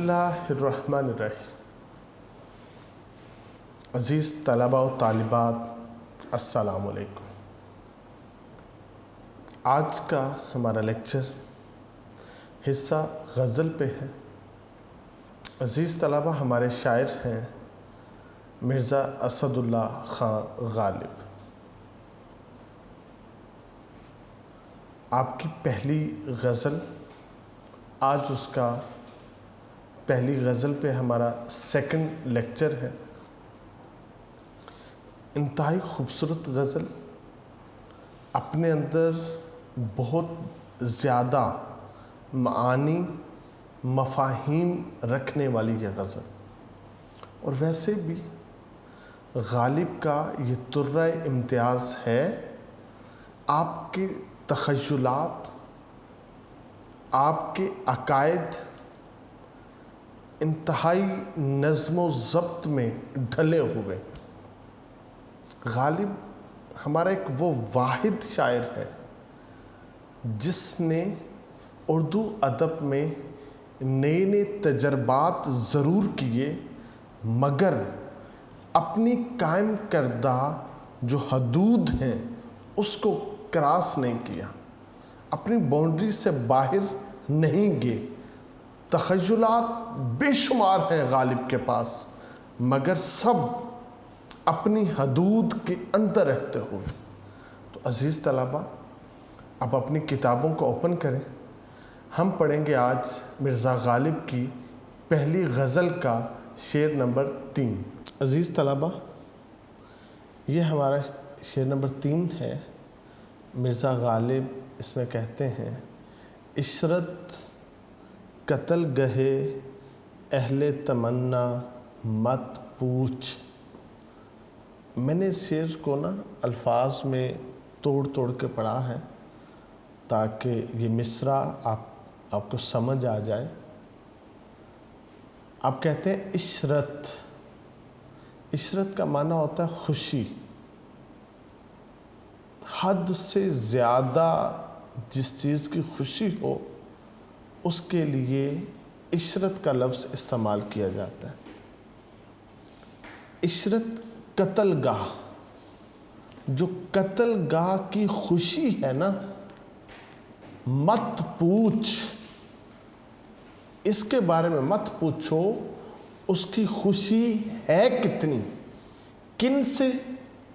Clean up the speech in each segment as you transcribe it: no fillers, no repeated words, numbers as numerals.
اللہ الرحمن الرحیم۔ عزیز طلبہ و طالبات، السلام علیکم۔ آج کا ہمارا لیکچر حصہ غزل پہ ہے۔ عزیز طلبہ، ہمارے شاعر ہیں مرزا اسد اللہ خان غالب۔ آپ کی پہلی غزل، آج اس کا پہلی غزل پہ ہمارا سیکنڈ لیکچر ہے۔ انتہائی خوبصورت غزل، اپنے اندر بہت زیادہ معانی مفاہیم رکھنے والی یہ غزل، اور ویسے بھی غالب کا یہ طرہ امتیاز ہے، آپ کے تخیلات، آپ کے عقائد انتہائی نظم و ضبط میں ڈھلے ہوئے۔ غالب ہمارا ایک وہ واحد شاعر ہے جس نے اردو ادب میں نئے نئے تجربات ضرور کیے، مگر اپنی قائم کردہ جو حدود ہیں اس کو کراس نہیں کیا، اپنی باؤنڈری سے باہر نہیں گئے۔ تخیلات بے شمار ہیں غالب کے پاس، مگر سب اپنی حدود کے اندر رہتے ہوئے۔ تو عزیز طلبہ، اب اپنی کتابوں کو اوپن کریں، ہم پڑھیں گے آج مرزا غالب کی پہلی غزل کا شعر نمبر 3۔ عزیز طلبہ، یہ ہمارا شعر نمبر 3 ہے۔ مرزا غالب اس میں کہتے ہیں: عشرت قتل گہے اہل تمنا مت پوچھ۔ میں نے اس شعر کو الفاظ میں توڑ توڑ کے پڑھا ہے تاکہ یہ مصرع آپ کو سمجھ آ جائے۔ آپ کہتے ہیں عشرت، عشرت کا معنی ہوتا ہے خوشی۔ حد سے زیادہ جس چیز کی خوشی ہو اس کے لیے عشرت کا لفظ استعمال کیا جاتا ہے۔ عشرت قتل گاہ، جو قتل گاہ کی خوشی ہے مت پوچھ، اس کے بارے میں مت پوچھو، اس کی خوشی ہے کتنی، کن سے؟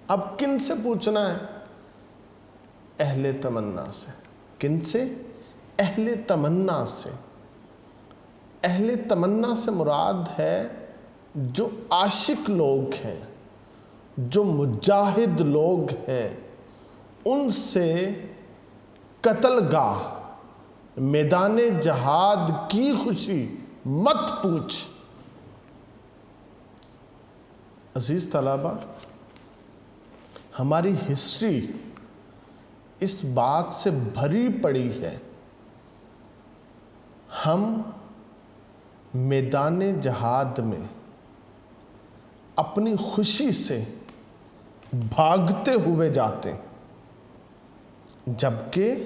اب کن سے پوچھنا ہے؟ اہل تمنا سے۔ کن سے؟ اہل تمنا سے۔ اہل تمنا سے مراد ہے جو عاشق لوگ ہیں، جو مجاہد لوگ ہیں، ان سے قتل گاہ، میدان جہاد کی خوشی مت پوچھ۔ عزیز طلبہ، ہماری ہسٹری اس بات سے بھری پڑی ہے، ہم میدان جہاد میں اپنی خوشی سے بھاگتے ہوئے جاتے، جبکہ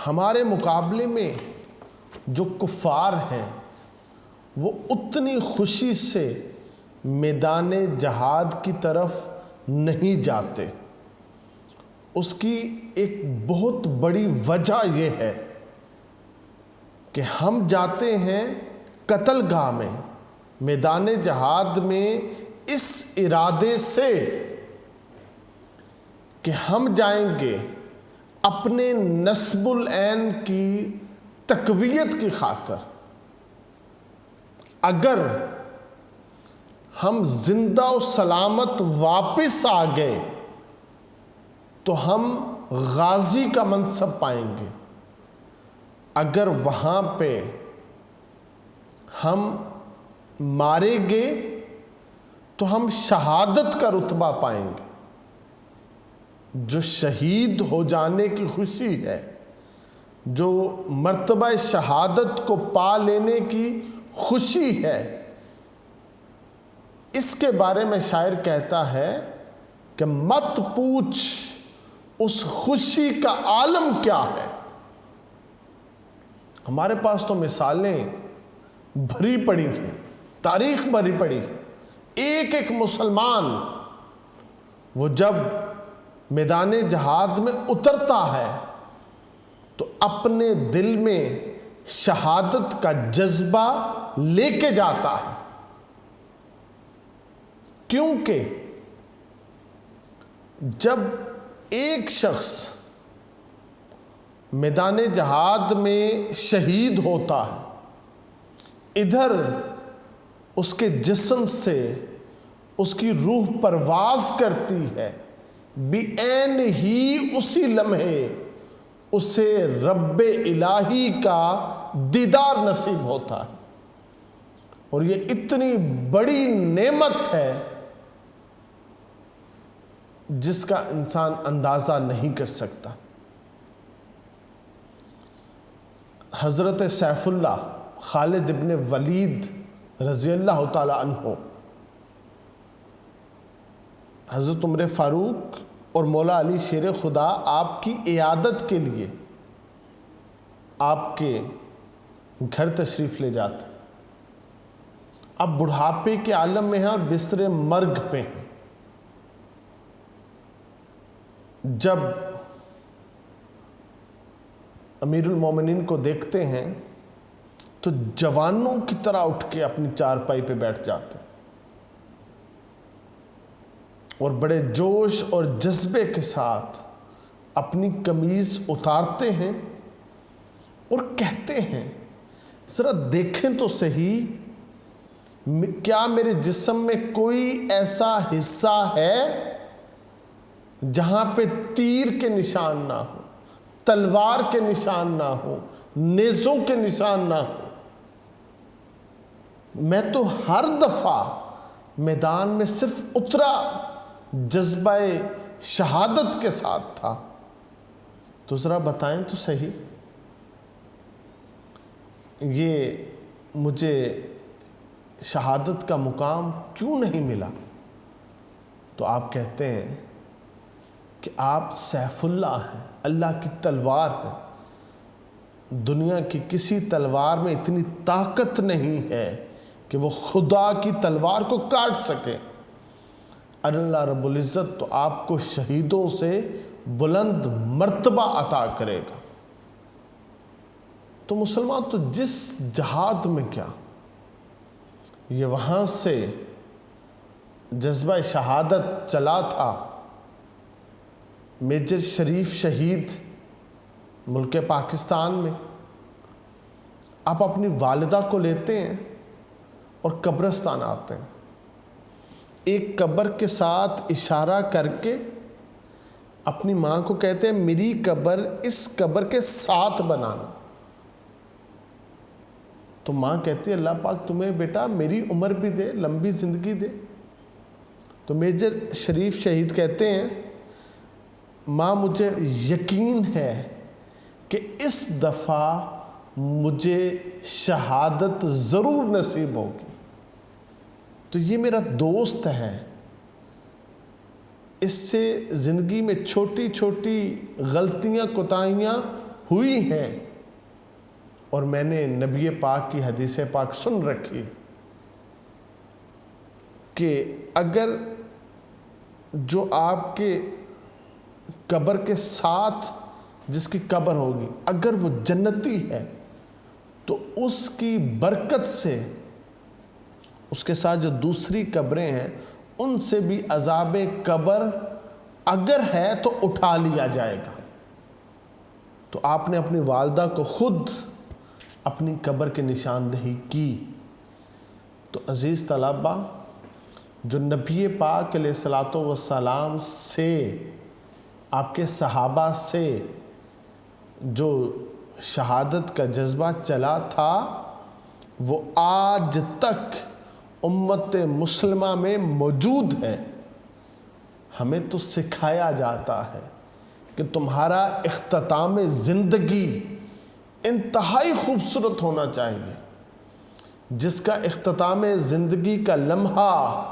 ہمارے مقابلے میں جو کفار ہیں وہ اتنی خوشی سے میدان جہاد کی طرف نہیں جاتے۔ اس کی ایک بہت بڑی وجہ یہ ہے کہ ہم جاتے ہیں قتل گاہ میں، میدان جہاد میں، اس ارادے سے کہ ہم جائیں گے اپنے نسب العین کی تقویت کی خاطر۔ اگر ہم زندہ و سلامت واپس آ گئے تو ہم غازی کا منصب پائیں گے، اگر وہاں پہ ہم مارے گئے تو ہم شہادت کا رتبہ پائیں گے۔ جو شہید ہو جانے کی خوشی ہے، جو مرتبہ شہادت کو پا لینے کی خوشی ہے، اس کے بارے میں شاعر کہتا ہے کہ مت پوچھ اس خوشی کا عالم کیا ہے۔ ہمارے پاس تو مثالیں بھری پڑی ہے، تاریخ بھری پڑی ہے۔ ایک ایک مسلمان وہ جب میدان جہاد میں اترتا ہے تو اپنے دل میں شہادت کا جذبہ لے کے جاتا ہے، کیونکہ جب ایک شخص میدان جہاد میں شہید ہوتا ہے، ادھر اس کے جسم سے اس کی روح پرواز کرتی ہے، بعین ہی اسی لمحے اسے رب الہی کا دیدار نصیب ہوتا ہے، اور یہ اتنی بڑی نعمت ہے جس کا انسان اندازہ نہیں کر سکتا۔ حضرت سیف اللہ خالد ابن ولید رضی اللہ تعالی عنہ حضرت عمر فاروق اور مولا علی شیر خدا آپ کی عیادت کے لیے آپ کے گھر تشریف لے جاتے، اب بڑھاپے کے عالم میں ہیں اور بستر مرگ پہ ہیں۔ جب امیر المومنین کو دیکھتے ہیں تو جوانوں کی طرح اٹھ کے اپنی چارپائی پہ بیٹھ جاتے اور بڑے جوش اور جذبے کے ساتھ اپنی قمیض اتارتے ہیں اور کہتے ہیں، ذرا دیکھیں تو صحیح، کیا میرے جسم میں کوئی ایسا حصہ ہے جہاں پہ تیر کے نشان نہ ہو، تلوار کے نشان نہ ہو، نیزوں کے نشان نہ ہو؟ میں تو ہر دفعہ میدان میں صرف اترا جذبہ شہادت کے ساتھ تھا، تو ذرا بتائیں تو صحیح یہ مجھے شہادت کا مقام کیوں نہیں ملا؟ تو آپ کہتے ہیں کہ آپ سیف اللہ ہیں، اللہ کی تلوار ہے، دنیا کی کسی تلوار میں اتنی طاقت نہیں ہے کہ وہ خدا کی تلوار کو کاٹ سکے، اللہ رب العزت تو آپ کو شہیدوں سے بلند مرتبہ عطا کرے گا۔ تو مسلمان تو جس جہاد میں کیا، یہ وہاں سے جذبہ شہادت چلا تھا۔ میجر شریف شہید ملک پاکستان میں، آپ اپنی والدہ کو لیتے ہیں اور قبرستان آتے ہیں، ایک قبر کے ساتھ اشارہ کر کے اپنی ماں کو کہتے ہیں میری قبر اس قبر کے ساتھ بنانا۔ تو ماں کہتی ہے اللہ پاک تمہیں بیٹا میری عمر بھی دے، لمبی زندگی دے۔ تو میجر شریف شہید کہتے ہیں ماں مجھے یقین ہے کہ اس دفعہ مجھے شہادت ضرور نصیب ہوگی۔ تو یہ میرا دوست ہے، اس سے زندگی میں چھوٹی چھوٹی غلطیاں کوتاہیاں ہوئی ہیں، اور میں نے نبی پاک کی حدیث پاک سن رکھی کہ اگر جو آپ کے قبر کے ساتھ جس کی قبر ہوگی اگر وہ جنتی ہے تو اس کی برکت سے اس کے ساتھ جو دوسری قبریں ہیں ان سے بھی عذاب قبر اگر ہے تو اٹھا لیا جائے گا۔ تو آپ نے اپنی والدہ کو خود اپنی قبر کی نشاندہی کی۔ تو عزیز طلبہ، جو نبی پاک علیہ الصلوۃ والسلام سے، آپ کے صحابہ سے جو شہادت کا جذبہ چلا تھا وہ آج تک امت مسلمہ میں موجود ہے۔ ہمیں تو سکھایا جاتا ہے کہ تمہارا اختتام زندگی انتہائی خوبصورت ہونا چاہیے، جس کا اختتام زندگی کا لمحہ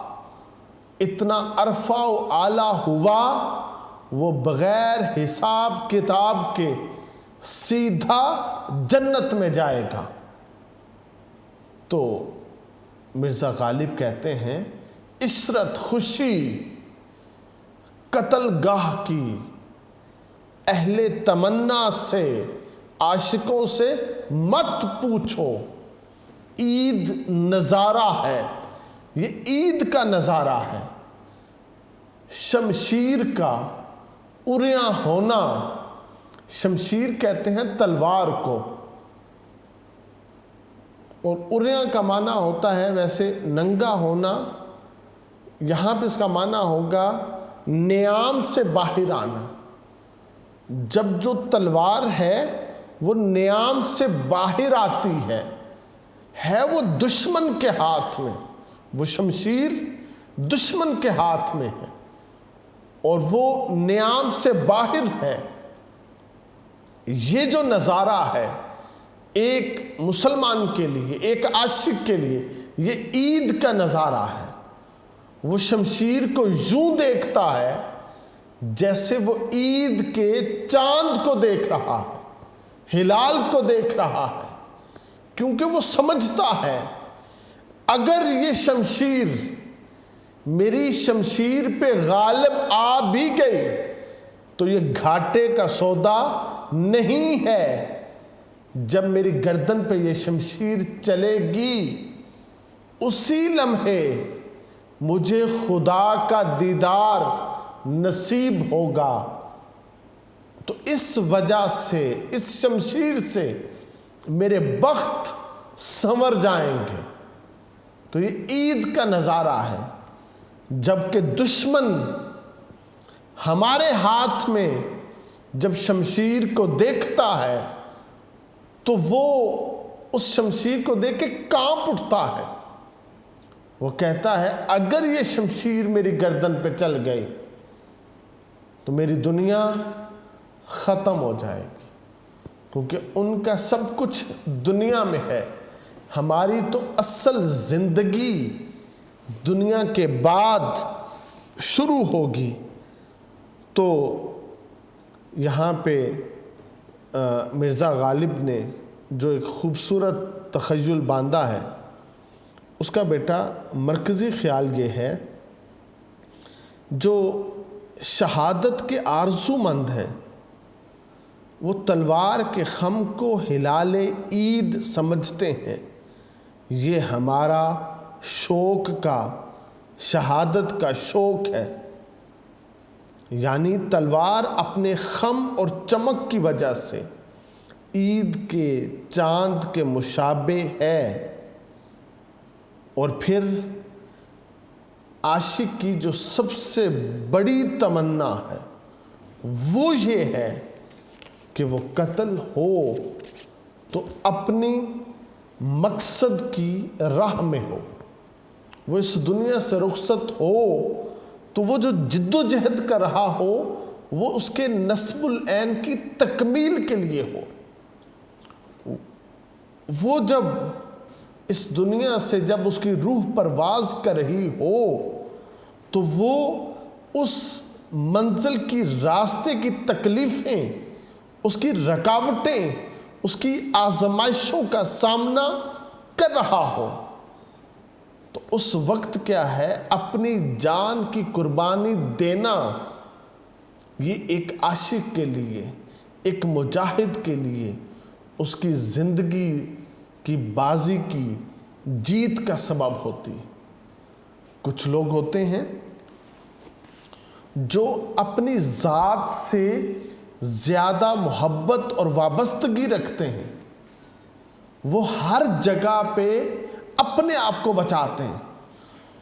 اتنا عرفہ و اعلیٰ ہوا وہ بغیر حساب کتاب کے سیدھا جنت میں جائے گا۔ تو مرزا غالب کہتے ہیں عشرت خوشی قتل گاہ کی اہل تمنا سے عاشقوں سے مت پوچھو، عید نظارہ ہے، یہ عید کا نظارہ ہے۔ شمشیر کا اریاں ہونا، شمشیر کہتے ہیں تلوار کو، اور اریاں کا معنی ہوتا ہے ویسے ننگا ہونا، یہاں پہ اس کا معنی ہوگا نیام سے باہر آنا۔ جب جو تلوار ہے وہ نیام سے باہر آتی ہے وہ دشمن کے ہاتھ میں، وہ شمشیر دشمن کے ہاتھ میں ہے اور وہ نیام سے باہر ہے۔ یہ جو نظارہ ہے ایک مسلمان کے لیے، ایک عاشق کے لیے، یہ عید کا نظارہ ہے۔ وہ شمشیر کو یوں دیکھتا ہے جیسے وہ عید کے چاند کو دیکھ رہا ہے، ہلال کو دیکھ رہا ہے، کیونکہ وہ سمجھتا ہے اگر یہ شمشیر میری شمشیر پہ غالب آ بھی گئی تو یہ گھاٹے کا سودا نہیں ہے۔ جب میری گردن پہ یہ شمشیر چلے گی اسی لمحے مجھے خدا کا دیدار نصیب ہوگا۔ تو اس وجہ سے، اس شمشیر سے میرے بخت سنور جائیں گے۔ تو یہ عید کا نظارہ ہے، جبکہ دشمن ہمارے ہاتھ میں جب شمشیر کو دیکھتا ہے تو وہ اس شمشیر کو دیکھ کے کانپ اٹھتا ہے۔ وہ کہتا ہے اگر یہ شمشیر میری گردن پہ چل گئی تو میری دنیا ختم ہو جائے گی، کیونکہ ان کا سب کچھ دنیا میں ہے، ہماری تو اصل زندگی دنیا کے بعد شروع ہوگی۔ تو یہاں پہ مرزا غالب نے جو ایک خوبصورت تخیل باندھا ہے، اس کا بیٹا مرکزی خیال یہ ہے جو شہادت کے آرزو مند ہیں وہ تلوار کے خم کو ہلال عید سمجھتے ہیں۔ یہ ہمارا شوق کا، شہادت کا شوق ہے، یعنی تلوار اپنے خم اور چمک کی وجہ سے عید کے چاند کے مشابہ ہے۔ اور پھر عاشق کی جو سب سے بڑی تمنا ہے وہ یہ ہے کہ وہ قتل ہو تو اپنی مقصد کی راہ میں ہو، وہ اس دنیا سے رخصت ہو تو وہ جو جد و جہد کر رہا ہو وہ اس کے نصب العین کی تکمیل کے لیے ہو۔ وہ جب اس دنیا سے جب اس کی روح پرواز کر رہی ہو تو وہ اس منزل کی راستے کی تکلیفیں، اس کی رکاوٹیں، اس کی آزمائشوں کا سامنا کر رہا ہو، تو اس وقت کیا ہے اپنی جان کی قربانی دینا یہ ایک عاشق کے لیے، ایک مجاہد کے لیے اس کی زندگی کی بازی کی جیت کا سبب ہوتی۔ کچھ لوگ ہوتے ہیں جو اپنی ذات سے زیادہ محبت اور وابستگی رکھتے ہیں، وہ ہر جگہ پہ اپنے آپ کو بچاتے ہیں،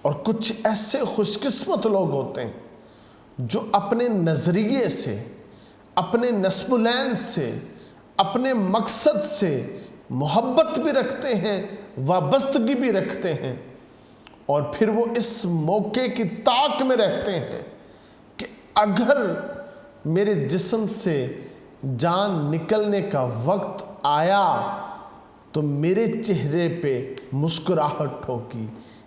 اور کچھ ایسے خوش قسمت لوگ ہوتے ہیں جو اپنے نظریے سے، اپنے نصب العین سے، اپنے مقصد سے محبت بھی رکھتے ہیں، وابستگی بھی رکھتے ہیں، اور پھر وہ اس موقع کی طاق میں رہتے ہیں کہ اگر میرے جسم سے جان نکلنے کا وقت آیا تو میرے چہرے پہ مسکراہٹ ہوگی،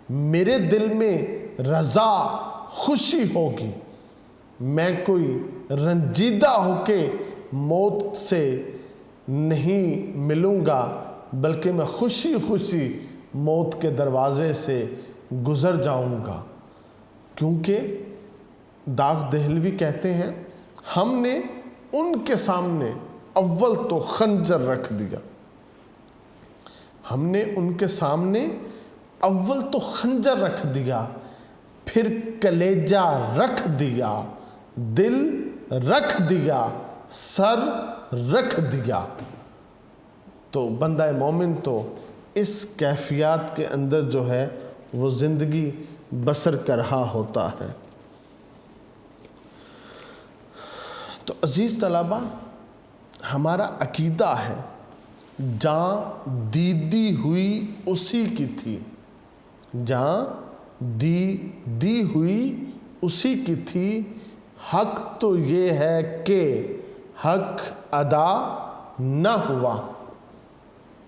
میرے دل میں رضا خوشی ہوگی، میں کوئی رنجیدہ ہو کے موت سے نہیں ملوں گا، بلکہ میں خوشی خوشی موت کے دروازے سے گزر جاؤں گا، کیونکہ داغ دہلوی کہتے ہیں ہم نے ان کے سامنے اول تو خنجر رکھ دیا، ہم نے ان کے سامنے اول تو خنجر رکھ دیا، پھر کلیجہ رکھ دیا، دل رکھ دیا، سر رکھ دیا۔ تو بندہ مومن تو اس کیفیات کے اندر جو ہے وہ زندگی بسر کر رہا ہوتا ہے۔ تو عزیز طلبہ، ہمارا عقیدہ ہے جہاں دی ہوئی اسی کی تھی، جہاں دی ہوئی اسی کی تھی، حق تو یہ ہے کہ حق ادا نہ ہوا۔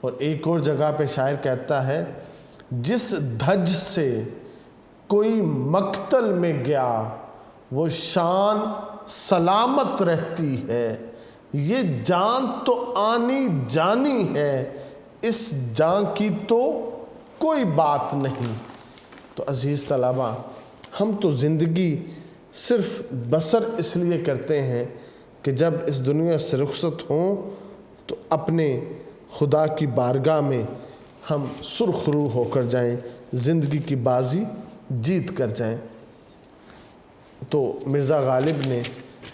اور ایک اور جگہ پہ شاعر کہتا ہے جس دھج سے کوئی مقتل میں گیا وہ شان سلامت رہتی ہے، یہ جان تو آنی جانی ہے، اس جان کی تو کوئی بات نہیں۔ تو عزیز طلبہ، ہم تو زندگی صرف بسر اس لیے کرتے ہیں کہ جب اس دنیا سے رخصت ہوں تو اپنے خدا کی بارگاہ میں ہم سرخرو ہو کر جائیں، زندگی کی بازی جیت کر جائیں۔ تو مرزا غالب نے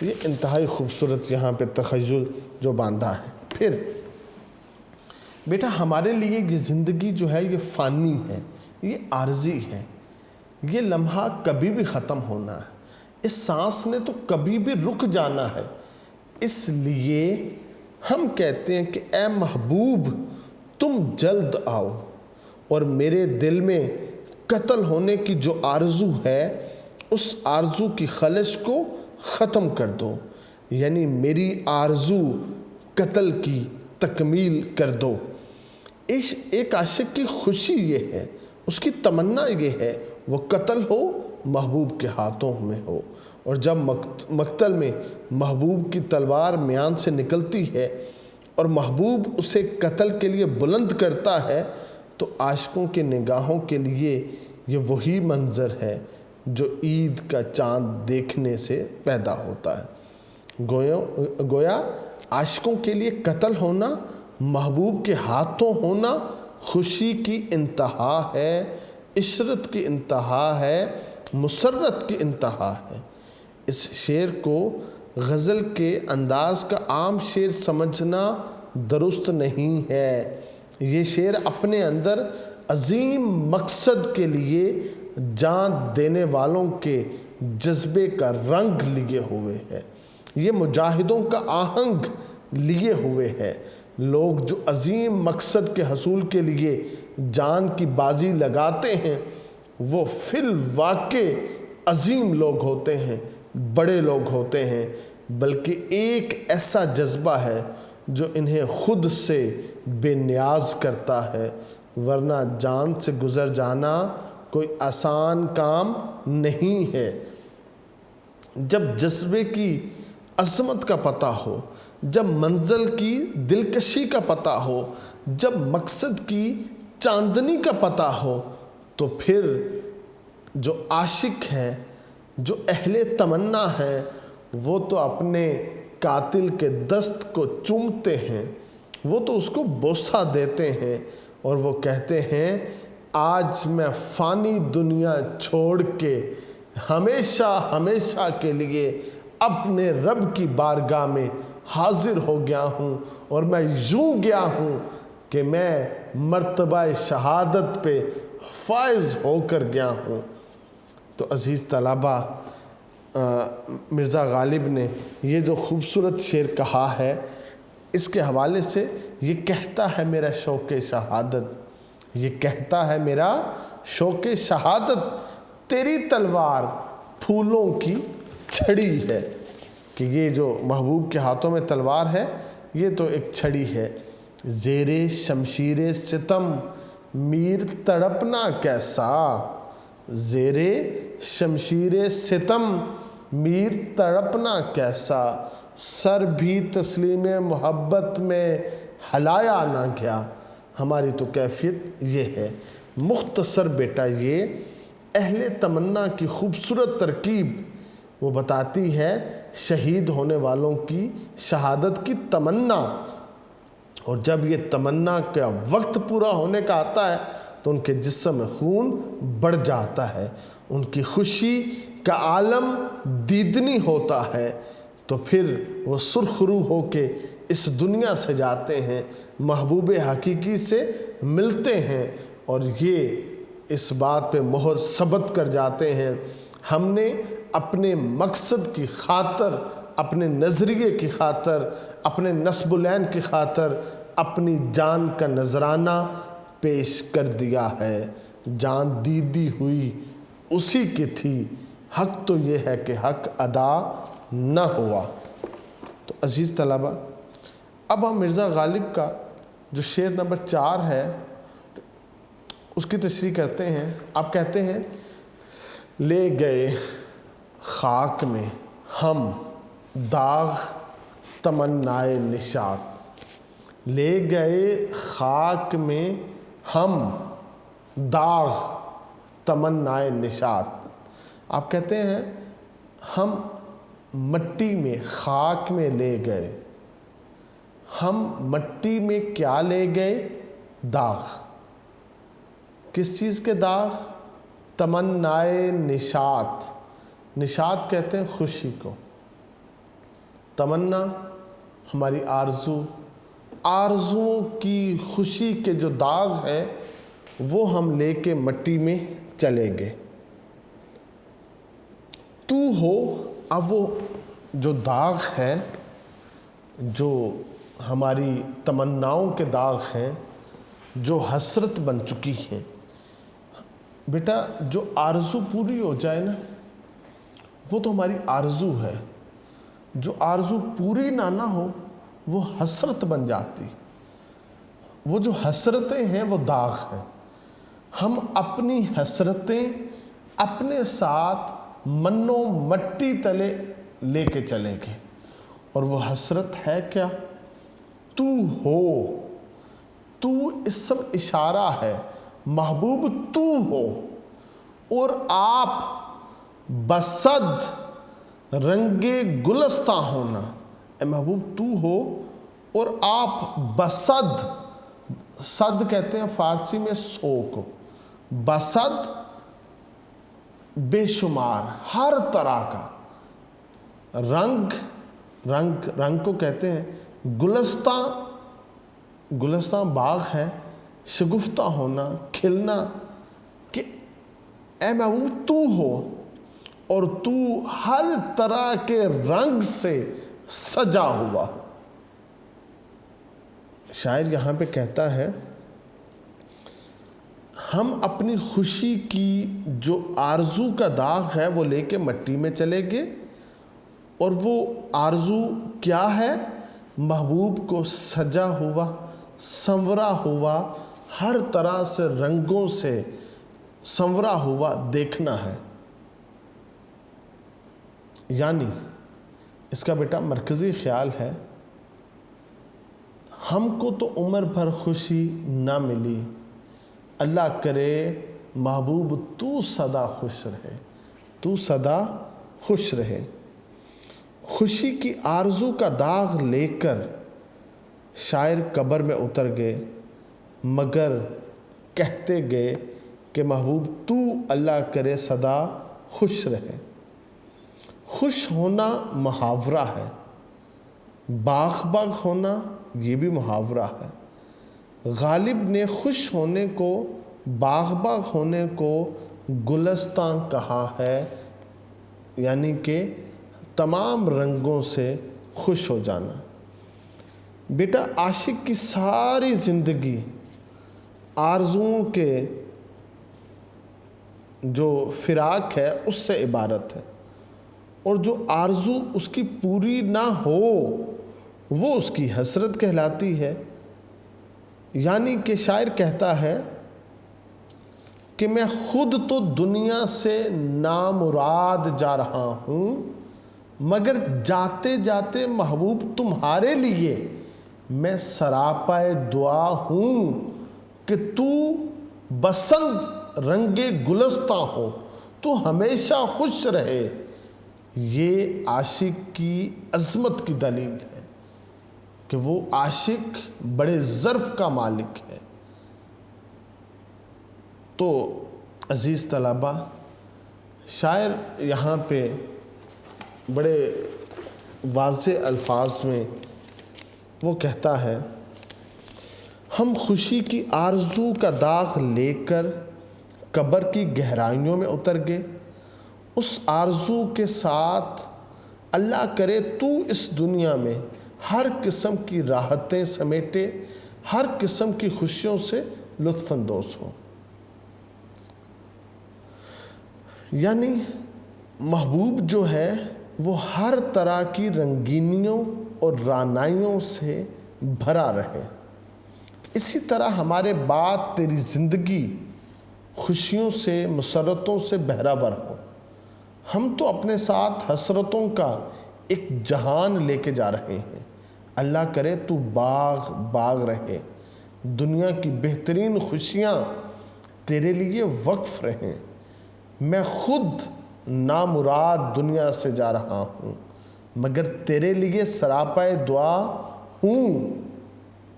یہ انتہائی خوبصورت یہاں پہ تخیل جو باندھا ہے۔ پھر بیٹا ہمارے لیے یہ زندگی جو ہے یہ فانی ہے، یہ عارضی ہے، یہ لمحہ کبھی بھی ختم ہونا ہے، اس سانس نے تو کبھی بھی رک جانا ہے۔ اس لیے ہم کہتے ہیں کہ اے محبوب تم جلد آؤ اور میرے دل میں قتل ہونے کی جو آرزو ہے اس آرزو کی خلش کو ختم کر دو، یعنی میری آرزو قتل کی تکمیل کر دو۔ ایک عاشق کی خوشی یہ ہے، اس کی تمنا یہ ہے وہ قتل ہو محبوب کے ہاتھوں میں ہو، اور جب مقتل میں محبوب کی تلوار میان سے نکلتی ہے اور محبوب اسے قتل کے لیے بلند کرتا ہے تو عاشقوں کی نگاہوں کے لیے یہ وہی منظر ہے جو عید کا چاند دیکھنے سے پیدا ہوتا ہے۔ گویا عاشقوں کے لیے قتل ہونا، محبوب کے ہاتھوں ہونا خوشی کی انتہا ہے، عشرت کی انتہا ہے، مسرت کی انتہا ہے۔ اس شعر کو غزل کے انداز کا عام شعر سمجھنا درست نہیں ہے۔ یہ شعر اپنے اندر عظیم مقصد کے لیے جان دینے والوں کے جذبے کا رنگ لیے ہوئے ہے، یہ مجاہدوں کا آہنگ لیے ہوئے ہے۔ لوگ جو عظیم مقصد کے حصول کے لیے جان کی بازی لگاتے ہیں وہ فی الواقع عظیم لوگ ہوتے ہیں، بڑے لوگ ہوتے ہیں، بلکہ ایک ایسا جذبہ ہے جو انہیں خود سے بے نیاز کرتا ہے، ورنہ جان سے گزر جانا کوئی آسان کام نہیں ہے۔ جب جذبے کی عظمت کا پتہ ہو، جب منزل کی دلکشی کا پتہ ہو، جب مقصد کی چاندنی کا پتہ ہو، تو پھر جو عاشق ہے، جو اہل تمنا ہے، وہ تو اپنے قاتل کے دست کو چومتے ہیں، وہ تو اس کو بوسہ دیتے ہیں اور وہ کہتے ہیں آج میں فانی دنیا چھوڑ کے ہمیشہ ہمیشہ کے لیے اپنے رب کی بارگاہ میں حاضر ہو گیا ہوں، اور میں یوں گیا ہوں کہ میں مرتبہ شہادت پہ فائز ہو کر گیا ہوں۔ تو عزیز طلبہ، مرزا غالب نے یہ جو خوبصورت شعر کہا ہے، اس کے حوالے سے یہ کہتا ہے میرا شوق شہادت، یہ کہتا ہے میرا شوق شہادت، تیری تلوار پھولوں کی چھڑی ہے، کہ یہ جو محبوب کے ہاتھوں میں تلوار ہے یہ تو ایک چھڑی ہے۔ زیر شمشیر ستم میر تڑپنا کیسا، زیر شمشیر ستم میر تڑپنا کیسا، سر بھی تسلیم محبت میں ہلایا نہ گیا، ہماری تو کیفیت یہ ہے۔ مختصر بیٹا یہ اہل تمنا کی خوبصورت ترکیب وہ بتاتی ہے شہید ہونے والوں کی شہادت کی تمنا، اور جب یہ تمنا کا وقت پورا ہونے کا آتا ہے تو ان کے جسم میں خون بڑھ جاتا ہے، ان کی خوشی کا عالم دیدنی ہوتا ہے، تو پھر وہ سرخرو ہو کے اس دنیا سے جاتے ہیں، محبوب حقیقی سے ملتے ہیں، اور یہ اس بات پہ مہر ثبت کر جاتے ہیں ہم نے اپنے مقصد کی خاطر، اپنے نظریے کی خاطر، اپنے نسب العین کی خاطر اپنی جان کا نذرانہ پیش کر دیا ہے۔ جان دی ہوئی اسی کی تھی، حق تو یہ ہے کہ حق ادا نہ ہوا۔ تو عزیز طلبہ، اب ہم مرزا غالب کا جو شعر نمبر 4 ہے اس کی تشریح کرتے ہیں۔ آپ کہتے ہیں، لے گئے خاک میں ہم داغ تمنائے نشاط، لے گئے خاک میں ہم داغ تمنائے نشاط۔ آپ کہتے ہیں ہم مٹی میں، خاک میں لے گئے، ہم مٹی میں کیا لے گئے؟ داغ۔ کس چیز کے داغ؟ تمنائے نشاط۔ نشاط کہتے ہیں خوشی کو۔ تمنا ہماری آرزوؤں کی خوشی کے جو داغ ہے وہ ہم لے کے مٹی میں چلے گئے۔ تو ہو، اب وہ جو داغ ہے، جو ہماری تمناؤں کے داغ ہیں، جو حسرت بن چکی ہیں، بیٹا جو آرزو پوری ہو جائے نا وہ تو ہماری آرزو ہے، جو آرزو پوری نہ ہو وہ حسرت بن جاتی۔ وہ جو حسرتیں ہیں وہ داغ ہیں۔ ہم اپنی حسرتیں اپنے ساتھ منو مٹی تلے لے کے چلیں گے، اور وہ حسرت ہے کیا؟ تو ہو۔ تو اسم اشارہ ہے، محبوب تو ہو، اور آپ بصد رنگ گلستہ ہونا۔ اے محبوب تو ہو اور آپ بصد، صد کہتے ہیں فارسی میں 100 کو، بصد بے شمار، ہر طرح کا رنگ کو کہتے ہیں گلستہ باغ ہے، شگفتہ ہونا، کھلنا، کہ اے محبوب تو ہو اور تو ہر طرح کے رنگ سے سجا ہوا۔ شاعر یہاں پہ کہتا ہے ہم اپنی خوشی کی جو آرزو کا داغ ہے وہ لے کے مٹی میں چلے گئے، اور وہ آرزو کیا ہے؟ محبوب کو سجا ہوا، سنورا ہوا، ہر طرح سے رنگوں سے سنورا ہوا دیکھنا ہے۔ یعنی اس کا بیٹا مرکزی خیال ہے، ہم کو تو عمر بھر خوشی نہ ملی، اللہ کرے محبوب تو سدا خوش رہے، تو سدا خوش رہے۔ خوشی کی آرزو کا داغ لے کر شاعر قبر میں اتر گئے، مگر کہتے گئے کہ محبوب تو اللہ کرے سدا خوش رہے۔ خوش ہونا محاورہ ہے، باغ ہونا یہ بھی محاورہ ہے۔ غالب نے خوش ہونے کو، باغ ہونے کو گلستان کہا ہے، یعنی کہ تمام رنگوں سے خوش ہو جانا۔ بیٹا عاشق کی ساری زندگی آرزوؤں کے جو فراق ہے اس سے عبارت ہے، اور جو آرزو اس کی پوری نہ ہو وہ اس کی حسرت کہلاتی ہے۔ یعنی کہ شاعر کہتا ہے کہ میں خود تو دنیا سے نامراد جا رہا ہوں، مگر جاتے جاتے محبوب تمہارے لیے میں سراپائے دعا ہوں، کہ تو بسنت رنگ گلستہ ہو، تو ہمیشہ خوش رہے، یہ عاشق کی عظمت کی دلیل ہے کہ وہ عاشق بڑے ظرف کا مالک ہے۔ تو عزیز طلبہ، شاعر یہاں پہ بڑے واضح الفاظ میں وہ کہتا ہے، ہم خوشی کی آرزو کا داغ لے کر قبر کی گہرائیوں میں اتر گئے، اس آرزو کے ساتھ اللہ کرے تو اس دنیا میں ہر قسم کی راحتیں سمیٹے، ہر قسم کی خوشیوں سے لطف اندوز ہو۔ یعنی محبوب جو ہے وہ ہر طرح کی رنگینیوں اور رعنائیوں سے بھرا رہے۔ اسی طرح ہمارے بعد تیری زندگی خوشیوں سے، مسرتوں سے بہرہ ور ہو۔ ہم تو اپنے ساتھ حسرتوں کا ایک جہان لے کے جا رہے ہیں۔ اللہ کرے تو باغ باغ رہے، دنیا کی بہترین خوشیاں تیرے لیے وقف رہیں۔ میں خود نامراد دنیا سے جا رہا ہوں، مگر تیرے لیے سراپائے دعا ہوں۔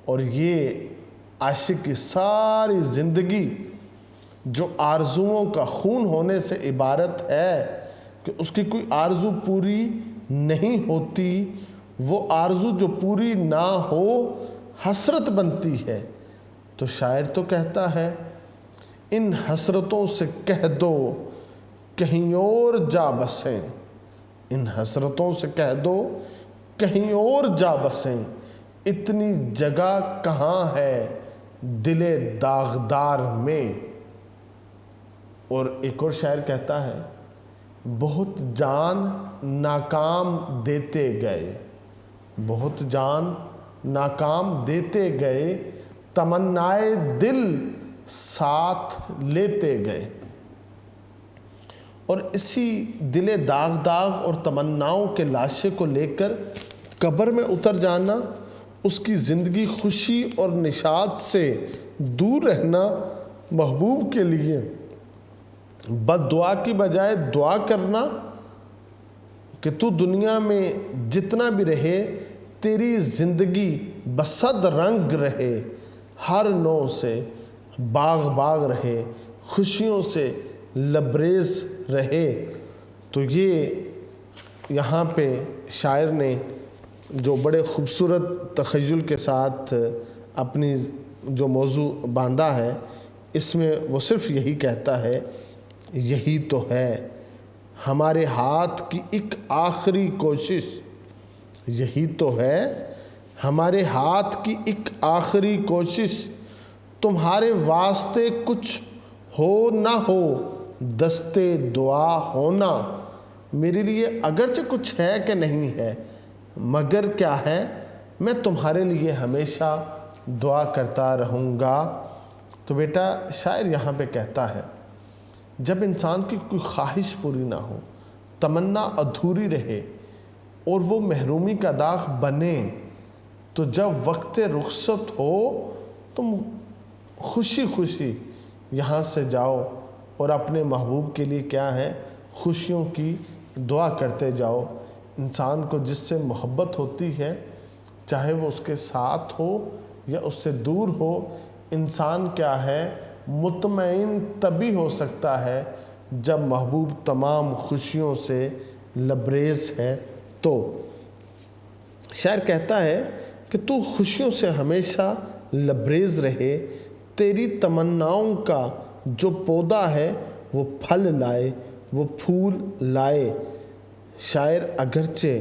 اور یہ عاشق کی ساری زندگی جو آرزوؤں کا خون ہونے سے عبارت ہے کہ اس کی کوئی آرزو پوری نہیں ہوتی، وہ آرزو جو پوری نہ ہو حسرت بنتی ہے۔ تو شاعر تو کہتا ہے، ان حسرتوں سے کہہ دو کہیں اور جا بسیں، ان حسرتوں سے کہہ دو کہیں اور جا بسیں، اتنی جگہ کہاں ہے دل داغدار میں۔ اور ایک اور شاعر کہتا ہے، بہت جان ناکام دیتے گئے، بہت جان ناکام دیتے گئے، تمنائے دل ساتھ لیتے گئے۔ اور اسی دل داغ داغ اور تمناؤں کے لاشے کو لے کر قبر میں اتر جانا، اس کی زندگی خوشی اور نشاط سے دور رہنا محبوب کے لیے بد دعا کی بجائے دعا کرنا کہ تو دنیا میں جتنا بھی رہے تیری زندگی بصد رنگ رہے، ہر نو سے باغ باغ رہے، خوشیوں سے لبریز رہے۔ تو یہ یہاں پہ شاعر نے جو بڑے خوبصورت تخیل کے ساتھ اپنی جو موضوع باندھا ہے، اس میں وہ صرف یہی کہتا ہے، یہی تو ہے ہمارے ہاتھ کی ایک آخری کوشش، یہی تو ہے ہمارے ہاتھ کی ایک آخری کوشش، تمہارے واسطے کچھ ہو نہ ہو دستے دعا ہونا۔ میرے لیے اگرچہ کچھ ہے کہ نہیں ہے، مگر کیا ہے، میں تمہارے لیے ہمیشہ دعا کرتا رہوں گا۔ تو بیٹا شاعر یہاں پہ کہتا ہے، جب انسان کی کوئی خواہش پوری نہ ہو، تمنا ادھوری رہے اور وہ محرومی کا داغ بنے، تو جب وقت رخصت ہو تم خوشی خوشی یہاں سے جاؤ اور اپنے محبوب کے لیے کیا ہے، خوشیوں کی دعا کرتے جاؤ۔ انسان کو جس سے محبت ہوتی ہے، چاہے وہ اس کے ساتھ ہو یا اس سے دور ہو، انسان کیا ہے، مطمئن تبھی ہو سکتا ہے جب محبوب تمام خوشیوں سے لبریز ہے۔ تو شاعر کہتا ہے کہ تو خوشیوں سے ہمیشہ لبریز رہے، تیری تمناؤں کا جو پودا ہے وہ پھل لائے، وہ پھول لائے۔ شاعر اگرچہ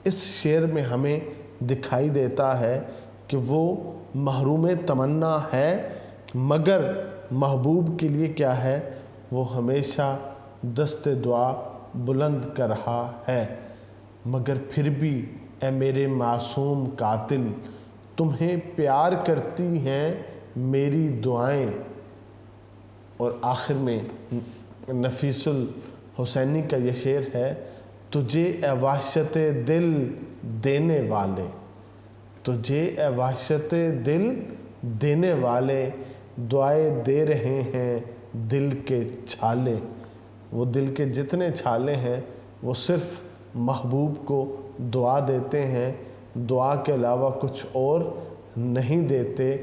اس شعر میں ہمیں دکھائی دیتا ہے کہ وہ محروم تمنا ہے، مگر محبوب کے لیے کیا ہے، وہ ہمیشہ دست دعا بلند کر رہا ہے۔ مگر پھر بھی اے میرے معصوم قاتل، تمہیں پیار کرتی ہیں میری دعائیں۔ اور آخر میں نفیس الحسینی کا یہ شعر ہے، تجھے اے وحشت دل دینے والے، تجھے اے وحشت دل دینے والے، دعائیں دے رہے ہیں دل کے چھالے۔ وہ دل کے جتنے چھالے ہیں وہ صرف محبوب کو دعا دیتے ہیں، دعا کے علاوہ کچھ اور نہیں دیتے۔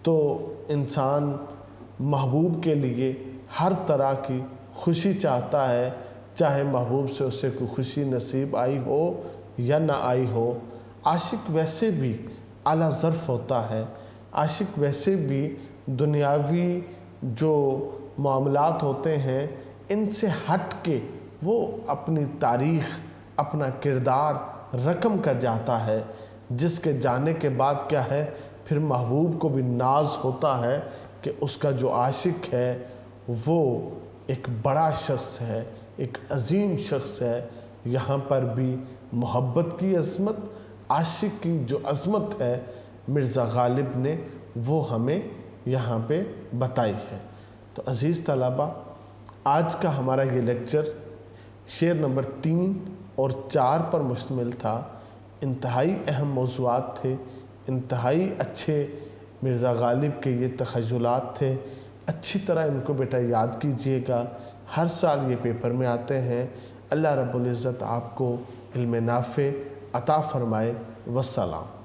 تو انسان محبوب کے لیے ہر طرح کی خوشی چاہتا ہے، چاہے محبوب سے اسے کوئی خوشی نصیب آئی ہو یا نہ آئی ہو۔ عاشق ویسے بھی اعلیٰ ظرف ہوتا ہے، عاشق ویسے بھی دنیاوی جو معاملات ہوتے ہیں ان سے ہٹ کے وہ اپنی تاریخ، اپنا کردار رقم کر جاتا ہے، جس کے جانے کے بعد کیا ہے، پھر محبوب کو بھی ناز ہوتا ہے کہ اس کا جو عاشق ہے وہ ایک بڑا شخص ہے، ایک عظیم شخص ہے۔ یہاں پر بھی محبت کی عظمت، عاشق کی جو عظمت ہے مرزا غالب نے وہ ہمیں یہاں پہ بتائی ہے۔ تو عزیز طلبہ، آج کا ہمارا یہ لیکچر شعر نمبر 3 اور 4 پر مشتمل تھا۔ انتہائی اہم موضوعات تھے، انتہائی اچھے مرزا غالب کے یہ تخیلات تھے۔ اچھی طرح ان کو بیٹا یاد کیجئے گا، ہر سال یہ پیپر میں آتے ہیں۔ اللہ رب العزت آپ کو علم نافع عطا فرمائے۔ والسلام۔